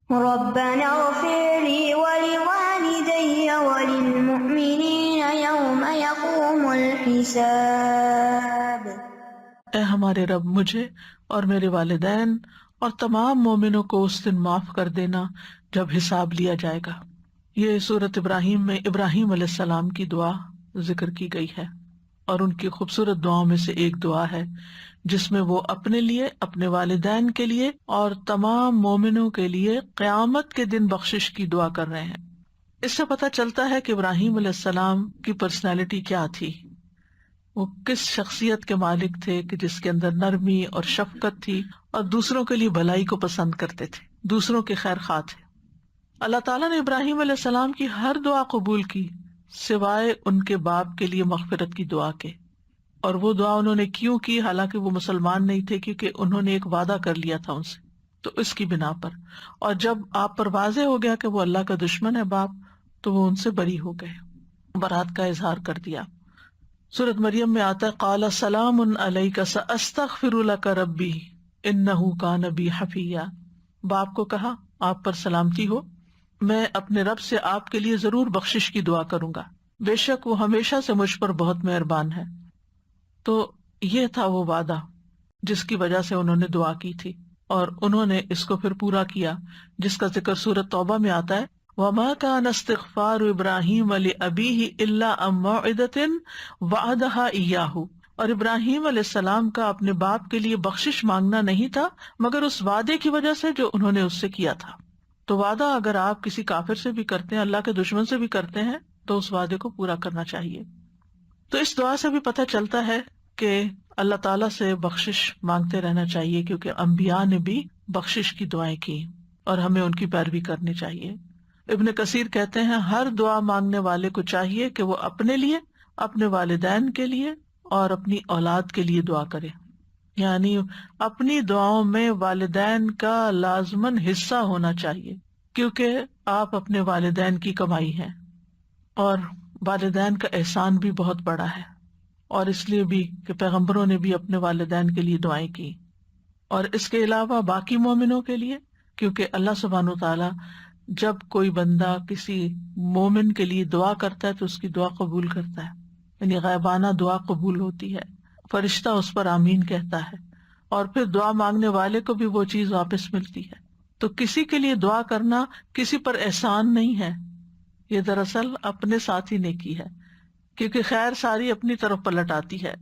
ربنا اغفر لي ولوالدي وللمؤمنين يوم يقوم الحساب۔ اے ہمارے رب، مجھے اور میرے والدین اور تمام مومنوں کو اس دن معاف کر دینا جب حساب لیا جائے گا۔ یہ سورۃ ابراہیم میں ابراہیم علیہ السلام کی دعا ذکر کی گئی ہے، اور ان کی خوبصورت دعاؤں میں سے ایک دعا ہے جس میں وہ اپنے لیے، اپنے والدین کے لیے اور تمام مومنوں کے لیے قیامت کے دن بخشش کی دعا کر رہے ہیں۔ اس سے پتہ چلتا ہے کہ ابراہیم علیہ السلام کی پرسنالٹی کیا تھی، وہ کس شخصیت کے مالک تھے کہ جس کے اندر نرمی اور شفقت تھی اور دوسروں کے لیے بھلائی کو پسند کرتے تھے، دوسروں کے خیر خواہ تھے۔ اللہ تعالیٰ نے ابراہیم علیہ السلام کی ہر دعا قبول کی سوائے ان کے باپ کے لیے مغفرت کی دعا کے، اور وہ دعا انہوں نے کیوں کی؟ حالانکہ وہ مسلمان نہیں تھے، کیونکہ انہوں نے ایک وعدہ کر لیا تھا ان سے، تو اس کی بنا پر۔ اور جب آپ پر واضح ہو گیا کہ وہ اللہ کا دشمن ہے باپ، تو وہ ان سے بری ہو گئے، برات کا اظہار کر دیا۔ سورۃ مریم میں آتا ہے قال سلام علیک ساستغفر لک ربی انہ کان بی حفیا۔ باپ کو کہا آپ پر سلامتی ہو، میں اپنے رب سے آپ کے لیے ضرور بخشش کی دعا کروں گا، بے شک وہ ہمیشہ سے مجھ پر بہت مہربان ہے۔ تو یہ تھا وہ وعدہ جس کی وجہ سے انہوں نے دعا کی تھی، اور انہوں نے اس کو پھر پورا کیا، جس کا ذکر سورۃ توبہ میں آتا ہے وَمَا كَانَ اسْتِغْفَارُ إِبْرَاهِيمَ لِأَبِيهِ إِلَّا عَن مَّوْعِدَةٍ وَعَدَهَا إِيَّاهُ، اور ابراہیم علیہ السلام کا اپنے باپ کے لیے بخشش مانگنا نہیں تھا مگر اس وعدے کی وجہ سے جو انہوں نے اس سے کیا تھا۔ تو وعدہ اگر آپ کسی کافر سے بھی کرتے ہیں، اللہ کے دشمن سے بھی کرتے ہیں، تو اس وعدے کو پورا کرنا چاہیے۔ تو اس دعا سے بھی پتہ چلتا ہے کہ اللہ تعالیٰ سے بخشش مانگتے رہنا چاہیے، کیونکہ انبیاء نے بھی بخشش کی دعائیں کی اور ہمیں ان کی پیروی کرنی چاہیے۔ ابن کثیر کہتے ہیں ہر دعا مانگنے والے کو چاہیے کہ وہ اپنے لیے، اپنے والدین کے لیے اور اپنی اولاد کے لیے دعا کرے، یعنی اپنی دعاؤں میں والدین کا لازماً حصہ ہونا چاہیے، کیونکہ آپ اپنے والدین کی کمائی ہیں، اور والدین کا احسان بھی بہت بڑا ہے، اور اس لیے بھی کہ پیغمبروں نے بھی اپنے والدین کے لیے دعائیں کی، اور اس کے علاوہ باقی مومنوں کے لیے، کیونکہ اللہ سبحانہ وتعالیٰ جب کوئی بندہ کسی مومن کے لیے دعا کرتا ہے تو اس کی دعا قبول کرتا ہے، یعنی غیبانہ دعا قبول ہوتی ہے، فرشتہ اس پر آمین کہتا ہے، اور پھر دعا مانگنے والے کو بھی وہ چیز واپس ملتی ہے۔ تو کسی کے لیے دعا کرنا کسی پر احسان نہیں ہے، یہ دراصل اپنے ساتھ ہی نیکی ہے، کیونکہ خیر ساری اپنی طرف پلٹ آتی ہے۔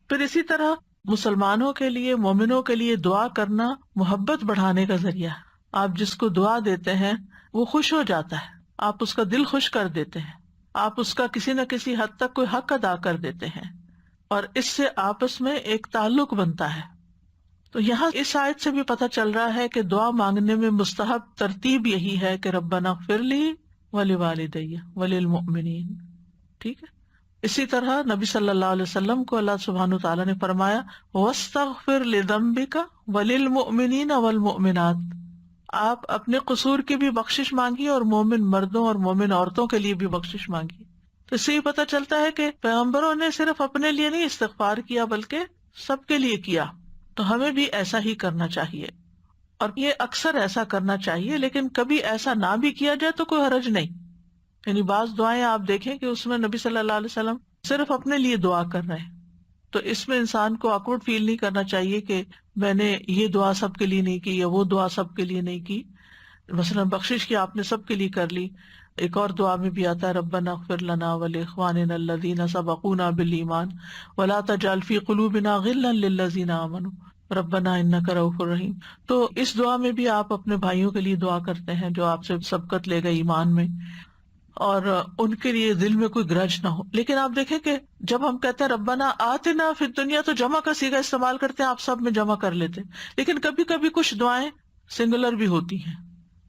پھر اسی طرح مسلمانوں کے لیے، مومنوں کے لیے دعا کرنا محبت بڑھانے کا ذریعہ ہے۔ آپ جس کو دعا دیتے ہیں وہ خوش ہو جاتا ہے، آپ اس کا دل خوش کر دیتے ہیں، آپ اس کا کسی نہ کسی حد تک کوئی حق ادا کر دیتے ہیں، اور اس سے آپس میں ایک تعلق بنتا ہے۔ تو یہاں اس آیت سے بھی پتہ چل رہا ہے کہ دعا مانگنے میں مستحب ترتیب یہی ہے کہ ربنا اغفر لی ولوالدی وللمؤمنین، ٹھیک ہے۔ اسی طرح نبی صلی اللہ علیہ وسلم کو اللہ سبحانہ تعالیٰ نے فرمایا واستغفر لذنبک وللمؤمنین والمؤمنات، آپ اپنے قصور کی بھی بخشش مانگی اور مومن مردوں اور مومن عورتوں کے لیے بھی بخشش مانگی۔ تو اس سے یہ پتہ چلتا ہے کہ پیغمبروں نے صرف اپنے لیے نہیں استغفار کیا بلکہ سب کے لیے کیا، تو ہمیں بھی ایسا ہی کرنا چاہیے، اور یہ اکثر ایسا کرنا چاہیے، لیکن کبھی ایسا نہ بھی کیا جائے تو کوئی حرج نہیں۔ یعنی بعض دعائیں آپ دیکھیں کہ اس میں نبی صلی اللہ علیہ وسلم صرف اپنے لیے دعا کر رہے ہیں، تو اس میں انسان کو آکورڈ فیل نہیں کرنا چاہیے کہ میں نے یہ دعا سب کے لیے نہیں کی یا وہ دعا سب کے لیے نہیں کی۔ مثلا بخشش کی آپ نے سب کے لیے کر لی، ایک اور دعا میں بھی آتا ہے ربنا اغفر لنا ولاخواننا الذین سبقونا بالایمان ولا تجعل فی قلوبنا غلا للذین آمنوا ربنا انک رؤوف رحیم۔ تو اس دعا میں بھی آپ اپنے بھائیوں کے لیے دعا کرتے ہیں جو آپ سے سبقت لے گئے ایمان میں، اور ان کے لیے دل میں کوئی گرج نہ ہو۔ لیکن آپ دیکھیں کہ جب ہم کہتے ہیں ربنا آتنا فی الدنیا تو جمع کا صیغہ استعمال کرتے ہیں، آپ سب میں جمع کر لیتے ہیں، لیکن کبھی کبھی کچھ دعائیں سنگولر بھی ہوتی ہیں،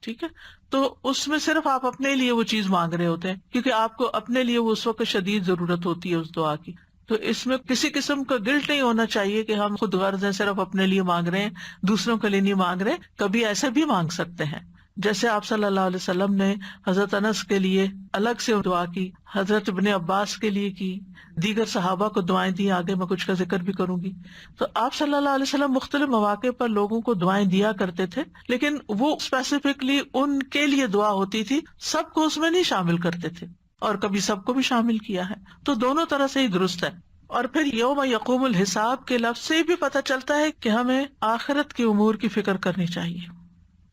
ٹھیک ہے، تو اس میں صرف آپ اپنے لیے وہ چیز مانگ رہے ہوتے ہیں، کیونکہ آپ کو اپنے لیے وہ اس وقت شدید ضرورت ہوتی ہے اس دعا کی۔ تو اس میں کسی قسم کا گلٹ نہیں ہونا چاہیے کہ ہم خود غرض ہیں، صرف اپنے لیے مانگ رہے ہیں، دوسروں کے لیے نہیں مانگ رہے، کبھی ایسے بھی مانگ سکتے ہیں، جیسے آپ صلی اللہ علیہ وسلم نے حضرت انس کے لیے الگ سے دعا کی، حضرت ابن عباس کے لیے کی، دیگر صحابہ کو دعائیں دی، آگے میں کچھ کا ذکر بھی کروں گی. تو آپ صلی اللہ علیہ وسلم مختلف مواقع پر لوگوں کو دعائیں دیا کرتے تھے، لیکن وہ اسپیسیفکلی ان کے لیے دعا ہوتی تھی، سب کو اس میں نہیں شامل کرتے تھے، اور کبھی سب کو بھی شامل کیا ہے. تو دونوں طرح سے ہی درست ہے. اور پھر یوم یقوم الحساب کے لفظ سے بھی پتہ چلتا ہے کہ ہمیں آخرت کے امور کی فکر کرنی چاہیے،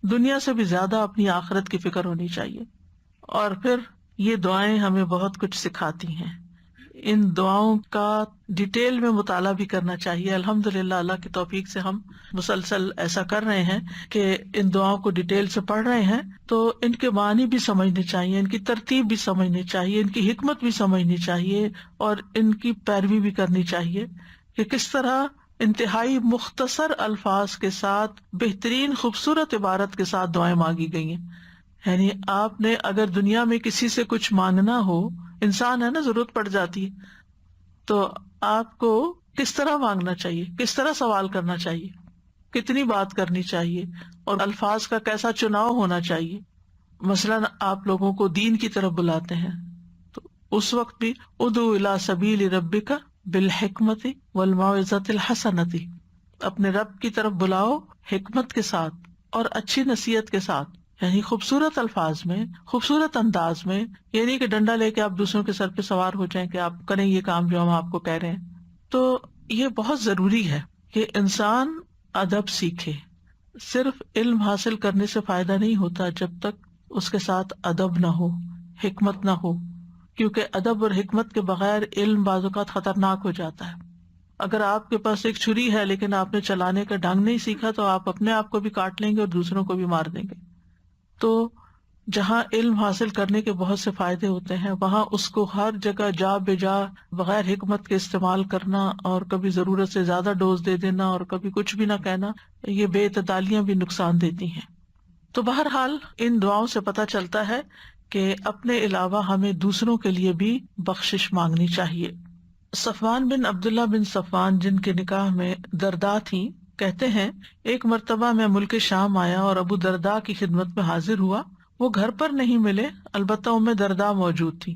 دنیا سے بھی زیادہ اپنی آخرت کی فکر ہونی چاہیے. اور پھر یہ دعائیں ہمیں بہت کچھ سکھاتی ہیں. ان دعاؤں کا ڈیٹیل میں مطالعہ بھی کرنا چاہیے. الحمدللہ اللہ کی توفیق سے ہم مسلسل ایسا کر رہے ہیں کہ ان دعاؤں کو ڈیٹیل سے پڑھ رہے ہیں، تو ان کے معنی بھی سمجھنے چاہیے، ان کی ترتیب بھی سمجھنی چاہیے، ان کی حکمت بھی سمجھنی چاہیے، اور ان کی پیروی بھی کرنی چاہیے کہ کس طرح انتہائی مختصر الفاظ کے ساتھ بہترین خوبصورت عبارت کے ساتھ دعائیں مانگی گئی ہیں. یعنی آپ نے اگر دنیا میں کسی سے کچھ مانگنا ہو، انسان ہے نا، ضرورت پڑ جاتی ہے، تو آپ کو کس طرح مانگنا چاہیے، کس طرح سوال کرنا چاہیے، کتنی بات کرنی چاہیے، اور الفاظ کا کیسا چناؤ ہونا چاہیے. مثلاً آپ لوگوں کو دین کی طرف بلاتے ہیں تو اس وقت بھی ادعو الی سبیل ربک بالحکمت والموعظۃ الحسنۃ، اپنے رب کی طرف بلاؤ حکمت کے ساتھ اور اچھی نصیحت کے ساتھ، یعنی خوبصورت الفاظ میں، خوبصورت انداز میں. یہ نہیں کہ ڈنڈا لے کے آپ دوسروں کے سر پہ سوار ہو جائیں کہ آپ کریں یہ کام جو ہم آپ کو کہہ رہے ہیں. تو یہ بہت ضروری ہے کہ انسان ادب سیکھے. صرف علم حاصل کرنے سے فائدہ نہیں ہوتا جب تک اس کے ساتھ ادب نہ ہو، حکمت نہ ہو، کیونکہ ادب اور حکمت کے بغیر علم بعض اوقات خطرناک ہو جاتا ہے. اگر آپ کے پاس ایک چھری ہے لیکن آپ نے چلانے کا ڈھنگ نہیں سیکھا تو آپ اپنے آپ کو بھی کاٹ لیں گے اور دوسروں کو بھی مار دیں گے. تو جہاں علم حاصل کرنے کے بہت سے فائدے ہوتے ہیں، وہاں اس کو ہر جگہ جا بجا بغیر حکمت کے استعمال کرنا، اور کبھی ضرورت سے زیادہ ڈوز دے دینا اور کبھی کچھ بھی نہ کہنا، یہ بے اعتدالیاں بھی نقصان دیتی ہیں. تو بہرحال ان دعاؤں سے پتہ چلتا ہے کہ اپنے علاوہ ہمیں دوسروں کے لیے بھی بخشش مانگنی چاہیے. صفوان بن عبداللہ بن صفوان، جن کے نکاح میں درداء تھیں، کہتے ہیں ایک مرتبہ میں ملک شام آیا اور ابو درداء کی خدمت میں حاضر ہوا. وہ گھر پر نہیں ملے، البتہ ام درداء موجود تھی.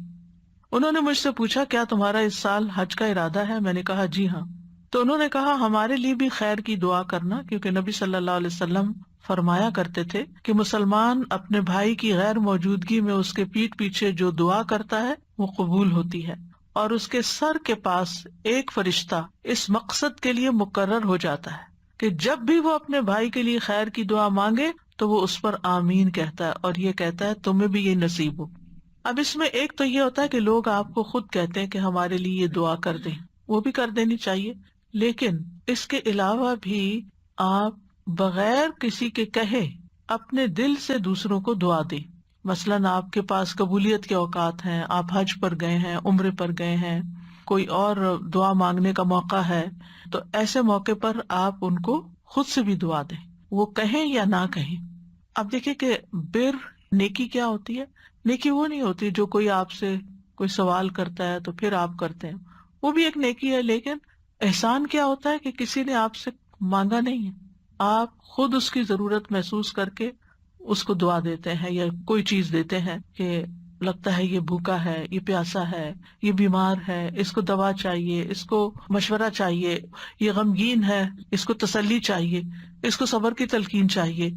انہوں نے مجھ سے پوچھا کیا تمہارا اس سال حج کا ارادہ ہے؟ میں نے کہا جی ہاں. تو انہوں نے کہا ہمارے لیے بھی خیر کی دعا کرنا، کیونکہ نبی صلی اللہ علیہ وسلم فرمایا کرتے تھے کہ مسلمان اپنے بھائی کی غیر موجودگی میں اس کے پیٹھ پیچھے جو دعا کرتا ہے وہ قبول ہوتی ہے، اور اس کے سر کے پاس ایک فرشتہ اس مقصد کے لیے مقرر ہو جاتا ہے کہ جب بھی وہ اپنے بھائی کے لیے خیر کی دعا مانگے تو وہ اس پر آمین کہتا ہے، اور یہ کہتا ہے تمہیں بھی یہ نصیب ہو. اب اس میں ایک تو یہ ہوتا ہے کہ لوگ آپ کو خود کہتے ہیں کہ ہمارے لیے یہ دعا کر دیں، وہ بھی کر دینی چاہیے، لیکن اس کے علاوہ بھی آپ بغیر کسی کے کہے اپنے دل سے دوسروں کو دعا دیں. مثلاً آپ کے پاس قبولیت کے اوقات ہیں، آپ حج پر گئے ہیں، عمرے پر گئے ہیں، کوئی اور دعا مانگنے کا موقع ہے، تو ایسے موقع پر آپ ان کو خود سے بھی دعا دیں، وہ کہیں یا نہ کہیں. اب دیکھیں کہ بر نیکی کیا ہوتی ہے. نیکی وہ نہیں ہوتی جو کوئی آپ سے کوئی سوال کرتا ہے تو پھر آپ کرتے ہیں، وہ بھی ایک نیکی ہے. لیکن احسان کیا ہوتا ہے کہ کسی نے آپ سے مانگا نہیں ہے، آپ خود اس کی ضرورت محسوس کر کے اس کو دعا دیتے ہیں یا کوئی چیز دیتے ہیں کہ لگتا ہے یہ بھوکا ہے، یہ پیاسا ہے، یہ بیمار ہے، اس کو دوا چاہیے، اس کو مشورہ چاہیے، یہ غمگین ہے، اس کو تسلی چاہیے، اس کو صبر کی تلقین چاہیے.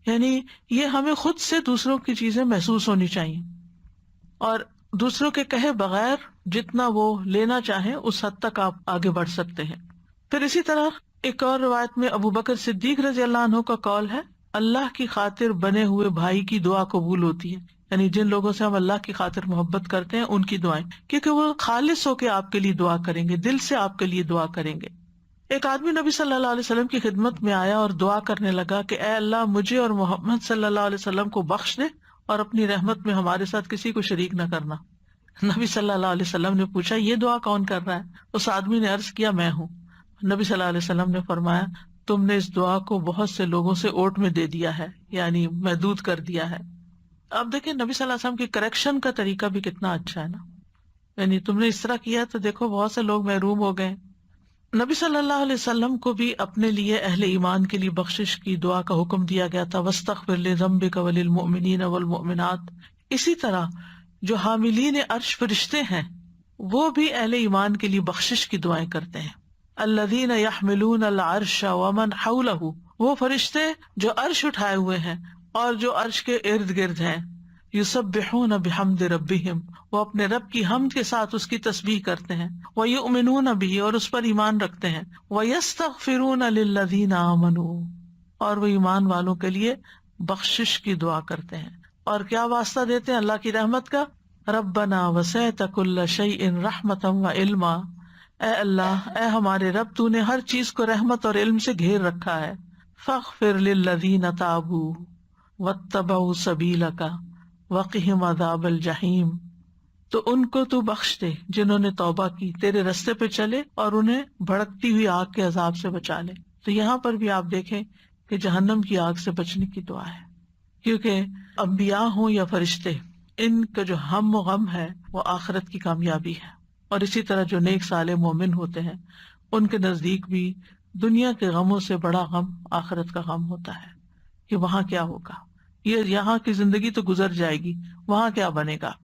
یعنی یہ ہمیں خود سے دوسروں کی چیزیں محسوس ہونی چاہیے، اور دوسروں کے کہے بغیر جتنا وہ لینا چاہیں اس حد تک آپ آگے بڑھ سکتے ہیں. پھر اسی طرح ایک اور روایت میں ابو بکر صدیق رضی اللہ عنہ کا قول ہے اللہ کی خاطر بنے ہوئے بھائی کی دعا قبول ہوتی ہے. یعنی جن لوگوں سے ہم اللہ کی خاطر محبت کرتے ہیں ان کی دعائیں، کیونکہ وہ خالص ہو کے آپ کے لیے دعا کریں گے، دل سے آپ کے لیے دعا کریں گے. ایک آدمی نبی صلی اللہ علیہ وسلم کی خدمت میں آیا اور دعا کرنے لگا کہ اے اللہ مجھے اور محمد صلی اللہ علیہ وسلم کو بخش دے اور اپنی رحمت میں ہمارے ساتھ کسی کو شریک نہ کرنا. نبی صلی اللہ علیہ وسلم نے پوچھا یہ دعا کون کر رہا ہے؟ اس آدمی نے عرض کیا میں ہوں. نبی صلی اللہ علیہ وسلم نے فرمایا تم نے اس دعا کو بہت سے لوگوں سے اوٹ میں دے دیا ہے، یعنی محدود کر دیا ہے. اب دیکھیں نبی صلی اللہ علیہ وسلم کی کریکشن کا طریقہ بھی کتنا اچھا ہے نا. یعنی تم نے اس طرح کیا تو دیکھو بہت سے لوگ محروم ہو گئے. نبی صلی اللہ علیہ وسلم کو بھی اپنے لیے اہل ایمان کے لیے بخشش کی دعا کا حکم دیا گیا تھا، وَاسْتَغْفِرْ لِذَنبِكَ وَلِلْمُؤْمِنِينَ وَالْمُؤْمِنَاتِ۔ اسی طرح جو حاملین عرش فرشتے ہیں وہ بھی اہل ایمان کے لیے بخشش کی دعائیں کرتے ہیں۔ الذین یحملون العرش ومن حولہ، وہ فرشتے جو عرش اٹھائے ہوئے ہیں اور جو عرش کے ارد گرد ہیں، یسبحون بحمد ربہم، وہ اپنے رب کی حمد کے ساتھ اس کی تسبیح کرتے ہیں، ویؤمنون بہ، اور اس پر ایمان رکھتے ہیں، ویستغفرون للذین آمنوا، اور وہ ایمان والوں کے لیے بخشش کی دعا کرتے ہیں۔ اور کیا واسطہ دیتے ہیں اللہ کی رحمت کا؟ ربنا وسعت کل شیء رحمتا وعلما، اے اللہ، اے ہمارے رب، تو نے ہر چیز کو رحمت اور علم سے گھیر رکھا ہے۔ فاغفر للذین تابوا واتبعوا سبیلک وقہم عذاب الجحیم، تو ان کو تو بخش دے جنہوں نے توبہ کی، تیرے رستے پہ چلے اور انہیں بھڑکتی ہوئی آگ کے عذاب سے بچا لے۔ تو یہاں پر بھی آپ دیکھیں کہ جہنم کی آگ سے بچنے کی دعا ہے، کیونکہ انبیاء ہوں یا فرشتے، ان کا جو ہم و غم ہے وہ آخرت کی کامیابی ہے۔ اور اسی طرح جو نیک صالح مومن ہوتے ہیں ان کے نزدیک بھی دنیا کے غموں سے بڑا غم آخرت کا غم ہوتا ہے کہ وہاں کیا ہوگا، یہ یہاں کی زندگی تو گزر جائے گی، وہاں کیا بنے گا۔